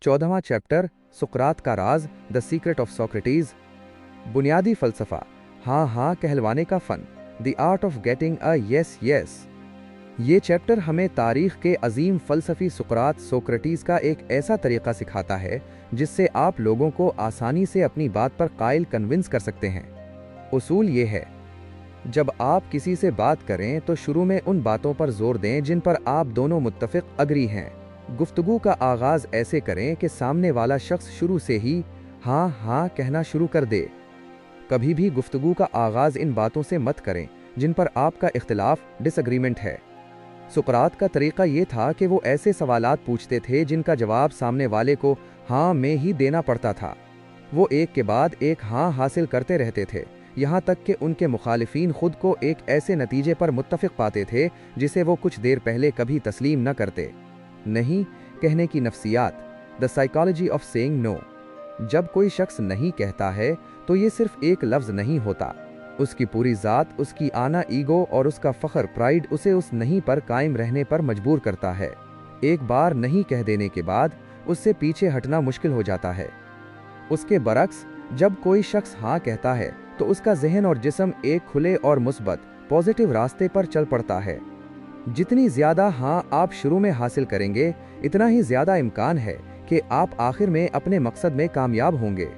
14वां chapter, सुकरात का राज, द सीक्रेट ऑफ सोक्रेटिस। बुनियादी फलसफा, हाँ हाँ कहलवाने का फन, the art of getting a yes yes. ये चैप्टर हमें तारीख के अजीम फलसफी सुकरात सोक्रेटिस का एक ऐसा तरीका सिखाता है जिससे आप लोगों को आसानी से अपनी बात पर कायल कन्विंस कर सकते हैं। उसूल ये है, जब आप किसी से बात करें तो शुरू में उन बातों पर जोर दें जिन पर आप दोनों मुत्तफिक अग्री हैं। गुफ्तगू का आगाज ऐसे करें कि सामने वाला शख्स शुरू से ही हाँ हाँ कहना शुरू कर दे। कभी भी गुफ्तगू का आगाज इन बातों से मत करें जिन पर आपका इख्तिलाफ, डिसएग्रीमेंट है। सुकरात का तरीका ये था कि वो ऐसे सवालात पूछते थे जिनका जवाब सामने वाले को हाँ में ही देना पड़ता था। वो एक के बाद एक हाँ हासिल करते रहते थे, यहाँ तक कि उनके मुखालिफिन खुद को एक ऐसे नतीजे पर मुत्तफिक पाते थे जिसे वो कुछ देर पहले कभी तस्लीम न करते। नहीं कहने की नफ्सियात, the psychology of saying no. जब कोई शख्स नहीं कहता है तो ये सिर्फ एक लफ्ज़ नहीं होता, उसकी पूरी ज़ात, उसकी आना, ईगो और उसका फ़ख्र, प्राइड उसे उस नहीं पर कायम रहने पर मजबूर करता है। एक बार नहीं कह देने के बाद उससे पीछे हटना मुश्किल हो जाता है। उसके बरक्स, जब कोई शख्स हाँ कहता है तो उसका जहन और जिस्म एक खुले और मुस्बत, पॉजिटिव रास्ते पर चल पड़ता है। जितनी ज़्यादा हाँ आप शुरू में हासिल करेंगे, इतना ही ज़्यादा इम्कान है कि आप आखिर में अपने मकसद में कामयाब होंगे।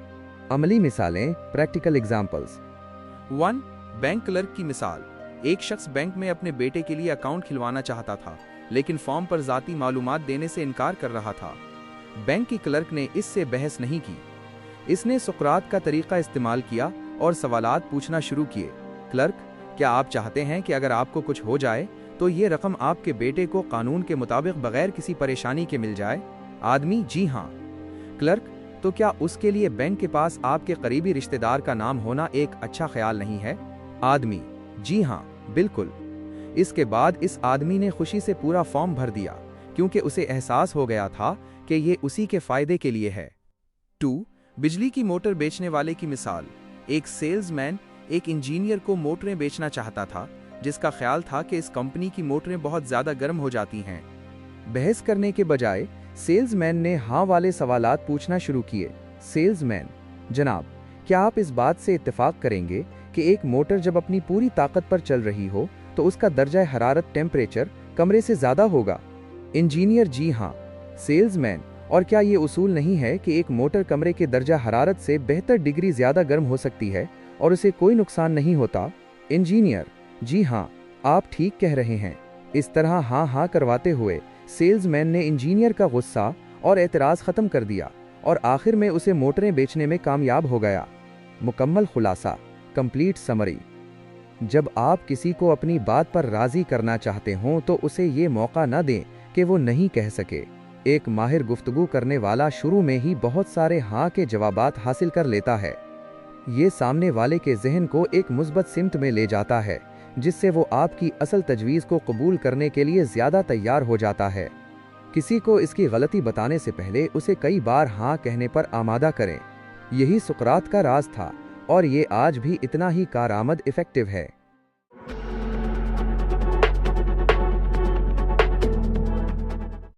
अमली मिसालें, प्रैक्टिकल एग्जाम्पल्स। 1. बैंक क्लर्क की मिसाल। एक शख्स बैंक में अपने बेटे के लिए अकाउंट खुलवाना चाहता था, लेकिन फॉर्म पर ज़ाती मालूमात देने से इनकार कर रहा था। बैंक की क्लर्क ने इससे बहस नहीं की। इसने सुकरात का तरीका इस्तेमाल किया और सवालात पूछना शुरू किए। क्लर्क, क्या आप चाहते हैं कि अगर आपको कुछ हो जाए तो ये रकम आपके बेटे को कानून के मुताबिक बगैर किसी परेशानी के मिल जाए? आदमी, जी हाँ। क्लर्क, तो क्या उसके लिए बैंक के पास आपके करीबी रिश्तेदार का नाम होना एक अच्छा ख्याल नहीं है? आदमी, जी हाँ, बिल्कुल। इसके बाद इस आदमी ने खुशी से पूरा फॉर्म भर दिया क्योंकि उसे एहसास हो गया था कि ये उसी के फायदे के लिए है। 2. बिजली की मोटर बेचने वाले की मिसाल। एक सेल्समैन एक इंजीनियर को मोटरें बेचना चाहता था, जिसका ख्याल था कि इस कंपनी की मोटरें बहुत ज़्यादा गर्म हो जाती हैं। बहस करने के बजाय सेल्समैन ने हाँ वाले सवालात पूछना शुरू किए। सेल्समैन, जनाब, क्या आप इस बात से इत्तेफाक करेंगे कि एक मोटर जब अपनी पूरी ताकत पर चल रही हो तो उसका दर्जा हरारत, टेम्परेचर कमरे से ज़्यादा होगा? इंजीनियर, जी हाँ। सेल्समैन, और क्या ये उसूल नहीं है कि एक मोटर कमरे के दर्जा हरारत से बेहतर डिग्री ज़्यादा गर्म हो सकती है और उसे कोई नुकसान नहीं होता? इंजीनियर, जी हाँ, आप ठीक कह रहे हैं। इस तरह हाँ हाँ करवाते हुए सेल्समैन ने इंजीनियर का गुस्सा और एतराज़ ख़त्म कर दिया और आखिर में उसे मोटरें बेचने में कामयाब हो गया। मुकम्मल खुलासा, कंप्लीट समरी। जब आप किसी को अपनी बात पर राज़ी करना चाहते हों तो उसे ये मौका न दें कि वो नहीं कह सके। एक माहिर गुफ्तगू करने वाला शुरू में ही बहुत सारे हाँ के जवाबात हासिल कर लेता है। ये सामने वाले के जहन को एक मुस्बत सिमत में ले जाता है, जिससे वो आपकी असल तजवीज़ को कबूल करने के लिए ज़्यादा तैयार हो जाता है। किसी को इसकी गलती बताने से पहले उसे कई बार हाँ कहने पर आमादा करें। यही सुकरात का राज था और ये आज भी इतना ही कारआमद इफ़ेक्टिव है।